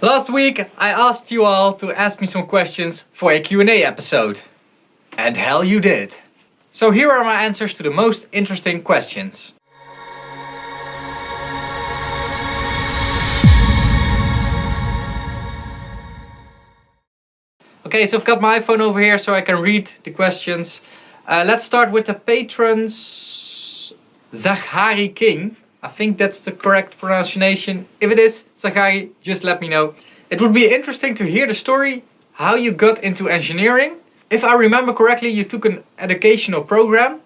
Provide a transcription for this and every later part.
Last week I asked you all to ask me some questions for a Q&A episode. And hell you did. So here are my answers to the most interesting questions. Okay, so I've got my iPhone over here so I can read the questions. Let's start with the patrons. Zachary King. I think that's the correct pronunciation. If it is, Zachary, just let me know. It would be interesting to hear the story, how you got into engineering. If I remember correctly, you took an educational program.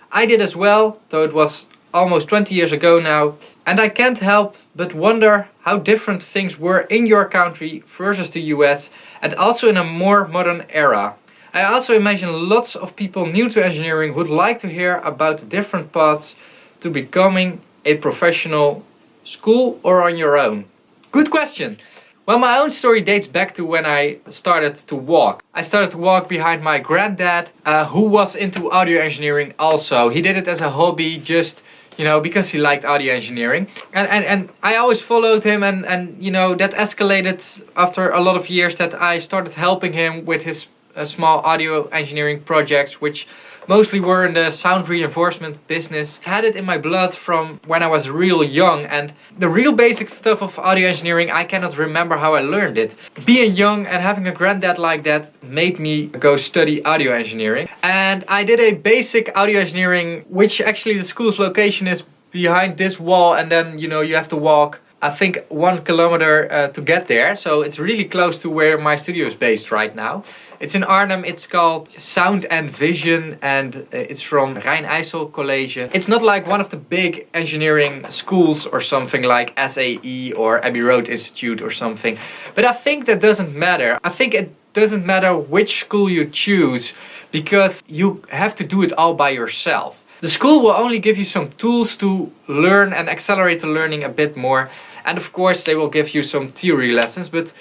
I did as well, though it was almost 20 years ago now. And I can't help but wonder how different things were in your country versus the US, and also in a more modern era. I also imagine lots of people new to engineering would like to hear about the different paths to becoming a professional, school or on your own. Good question. Well, my own story dates back to when I started to walk. I started to walk behind my granddad, who was into audio engineering also. He did it as a hobby, just, because he liked audio engineering. And I always followed him, and that escalated after a lot of years that I started helping him with his small audio engineering projects, which mostly were in the sound reinforcement business. I had it in my blood from when I was real young, and the real basic stuff of audio engineering, I cannot remember how I learned it. Being young and having a granddad like that made me go study audio engineering. And I did a basic audio engineering, which actually the school's location is behind this wall, and then you have to walk I think 1 kilometer to get there, so it's really close to where my studio is based right now. It's in Arnhem, it's called Sound and Vision, and it's from Rijn-IJssel College. It's not like one of the big engineering schools or something like SAE or Abbey Road Institute or something, but I think that doesn't matter. I think it doesn't matter which school you choose, because you have to do it all by yourself. The school will only give you some tools to learn and accelerate the learning a bit more. And of course they will give you some theory lessons, but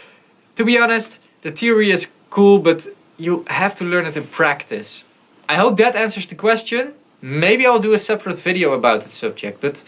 to be honest, the theory is cool, but you have to learn it in practice. I hope that answers the question. Maybe I'll do a separate video about the subject, but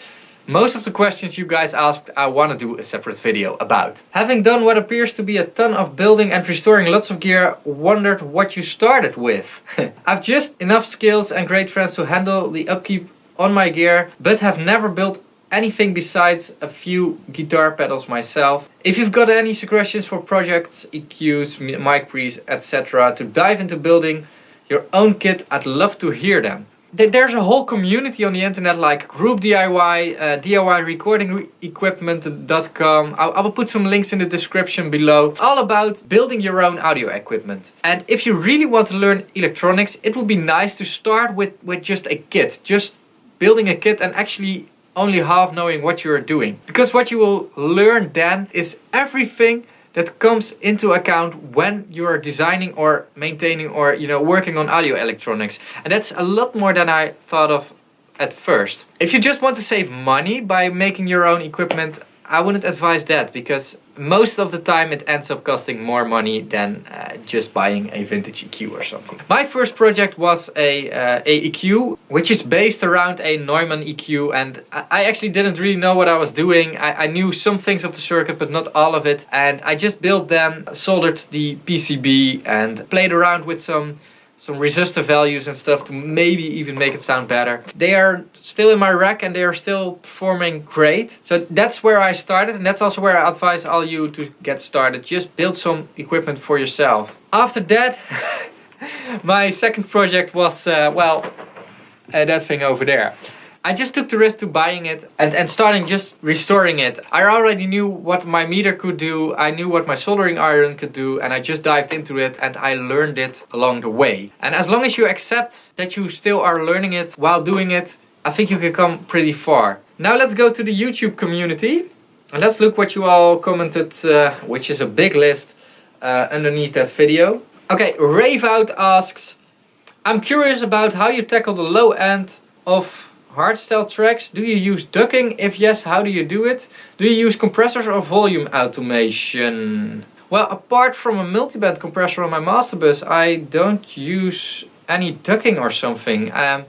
most of the questions you guys asked, I want to do a separate video about. Having done what appears to be a ton of building and restoring lots of gear, wondered what you started with. I've just enough skills and great friends to handle the upkeep on my gear, but have never built anything besides a few guitar pedals myself. If you've got any suggestions for projects, EQs, mic pre's, etc. to dive into building your own kit, I'd love to hear them. There's a whole community on the internet like Group DIY, DIYRecordingEquipment.com. I will put some links in the description below. All about building your own audio equipment. And if you really want to learn electronics, it would be nice to start with just a kit. Just building a kit and actually only half knowing what you're doing. Because what you will learn then is everything that comes into account when you're designing or maintaining or working on audio electronics. And that's a lot more than I thought of at first. If you just want to save money by making your own equipment, I wouldn't advise that, because most of the time it ends up costing more money than just buying a vintage EQ or something. My first project was a EQ, which is based around a Neumann EQ, and I actually didn't really know what I was doing. I knew some things of the circuit, but not all of it, and I just built them, soldered the PCB, and played around with some resistor values and stuff to maybe even make it sound better. They are still in my rack and they are still performing great. So that's where I started, and that's also where I advise all you to get started. Just build some equipment for yourself. After that, my second project was, that thing over there. I just took the risk to buying it and starting just restoring it. I already knew what my meter could do, I knew what my soldering iron could do, and I just dived into it and I learned it along the way. And as long as you accept that you still are learning it while doing it, I think you can come pretty far. Now let's go to the YouTube community and let's look what you all commented, which is a big list underneath that video. Okay, Rave Out asks, I'm curious about how you tackle the low end of hardstyle tracks. Do you use ducking? If yes, how do you do it? Do you use compressors or volume automation? Well, apart from a multiband compressor on my master bus, I don't use any ducking or something. I'm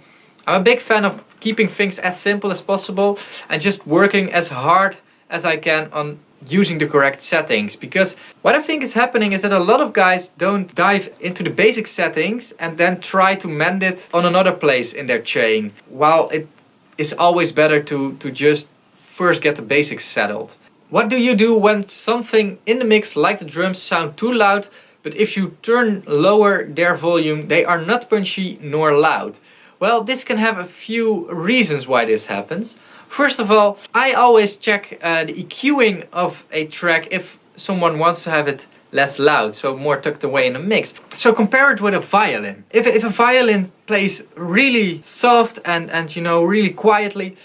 a big fan of keeping things as simple as possible and just working as hard as I can on using the correct settings. Because what I think is happening is that a lot of guys don't dive into the basic settings and then try to mend it on another place in their chain, while it is always better to just first get the basics settled. What do you do when something in the mix, like the drums, sound too loud, but if you turn lower their volume, they are not punchy nor loud? Well, this can have a few reasons why this happens. First of all, I always check the EQing of a track if someone wants to have it less loud, so more tucked away in the mix. So compare it with a violin. If a violin plays really soft and you know, really quietly,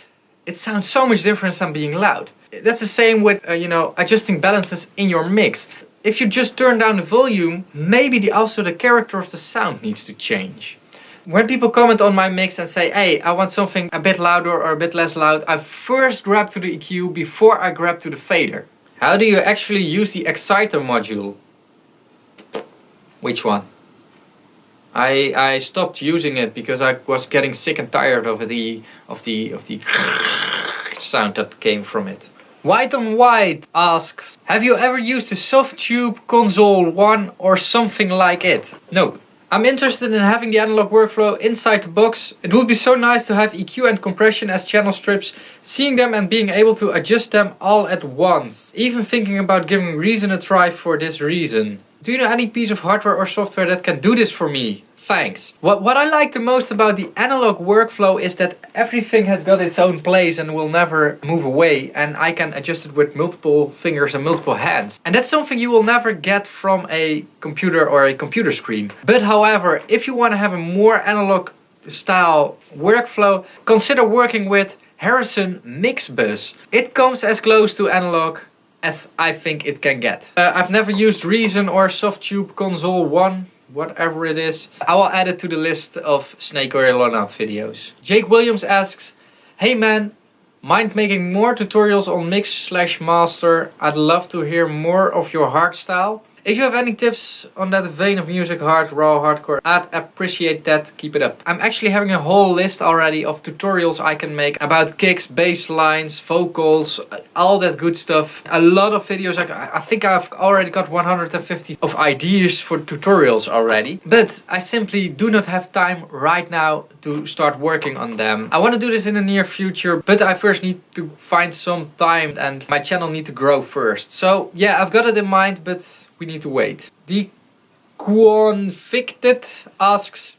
it sounds so much different than being loud. That's the same with you know, adjusting balances in your mix. If you just turn down the volume, maybe also the character of the sound needs to change. When people comment on my mix and say, hey, I want something a bit louder or a bit less loud, I first grab to the EQ before I grab to the fader. How do you actually use the exciter module? Which one? I stopped using it because I was getting sick and tired of the sound that came from it. White on White asks, have you ever used a Softube Console 1 or something like it? No. I'm interested in having the analog workflow inside the box. It would be so nice to have EQ and compression as channel strips, seeing them and being able to adjust them all at once. Even thinking about giving Reason a try for this reason. Do you know any piece of hardware or software that can do this for me? Thanks. What I like the most about the analog workflow is that everything has got its own place and will never move away, and I can adjust it with multiple fingers and multiple hands. And that's something you will never get from a computer or a computer screen. But however, if you want to have a more analog style workflow, consider working with Harrison Mixbus. It comes as close to analog as I think it can get. I've never used Reason or Softube Console 1. Whatever it is. I will add it to the list of Snake Oil or Not videos. Jake Williams asks, hey man, mind making more tutorials on mix/master? I'd love to hear more of your hardstyle. If you have any tips on that vein of music, hard, raw, hardcore, I'd appreciate that. Keep it up. I'm actually having a whole list already of tutorials I can make about kicks, bass lines, vocals, all that good stuff. A lot of videos. I think I've already got 150 of ideas for tutorials already. But I simply do not have time right now to start working on them. I want to do this in the near future, but I first need to find some time and my channel need to grow first. So yeah, I've got it in mind, but we need to wait. The Convicted asks,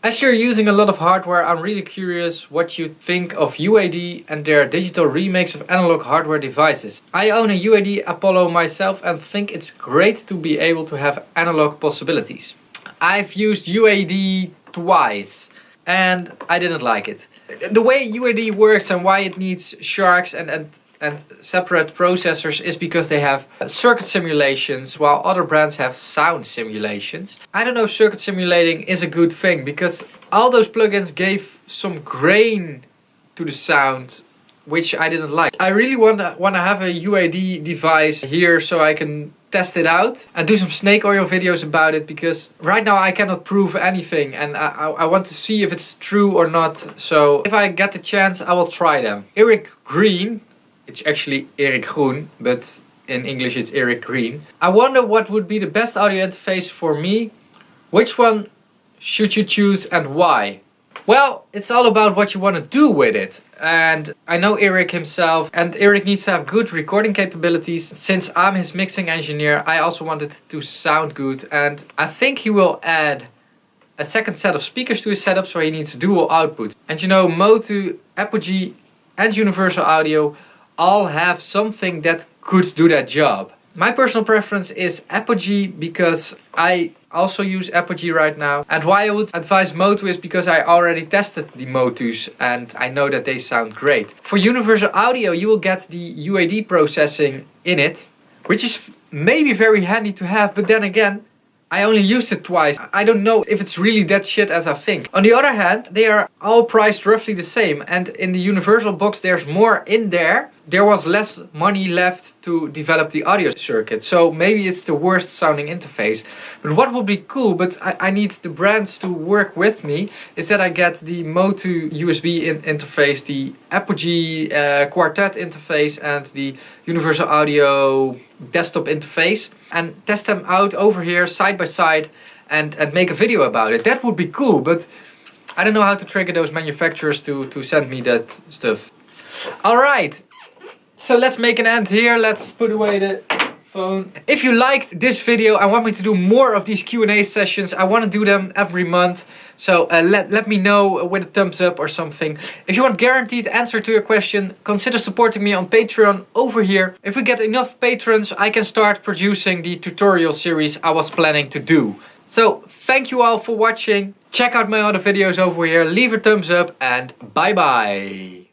as you're using a lot of hardware, I'm really curious what you think of UAD and their digital remakes of analog hardware devices. I own a UAD Apollo myself and think it's great to be able to have analog possibilities. I've used UAD twice and I didn't like it. The way UAD works and why it needs sharks and separate processors is because they have circuit simulations while other brands have sound simulations. I don't know if circuit simulating is a good thing because all those plugins gave some grain to the sound which I didn't like. I really want to have a UAD device here so I can test it out and do some Snake Oil videos about it, because right now I cannot prove anything and I want to see if it's true or not. So if I get the chance, I will try them. Eric Green, it's actually Eric Groen, but in English it's Eric Green. I wonder what would be the best audio interface for me. Which one should you choose and why? Well, it's all about what you want to do with it. And I know Eric himself, and Eric needs to have good recording capabilities. Since I'm his mixing engineer, I also want it to sound good. And I think he will add a second set of speakers to his setup, so he needs dual output. And you know, Motu, Apogee and Universal Audio all have something that could do that job. My personal preference is Apogee because I also use Apogee right now. And why I would advise Motu is because I already tested the Motus and I know that they sound great. For Universal Audio you will get the UAD processing in it, which is maybe very handy to have, but then again, I only used it twice. I don't know if it's really that shit as I think. On the other hand, they are all priced roughly the same, and in the Universal box there's more in there there was less money left to develop the audio circuit. So maybe it's the worst sounding interface. But what would be cool, but I need the brands to work with me, is that I get the Motu USB interface, the Apogee Quartet interface and the Universal Audio desktop interface, and test them out over here side by side and make a video about it. That would be cool, but I don't know how to trigger those manufacturers to send me that stuff. Alright, so let's make an end here. Let's put away the phone. If you liked this video and want me to do more of these Q&A sessions, I want to do them every month. So let me know with a thumbs up or something. If you want guaranteed answer to your question, consider supporting me on Patreon over here. If we get enough patrons, I can start producing the tutorial series I was planning to do. So thank you all for watching. Check out my other videos over here. Leave a thumbs up and bye bye.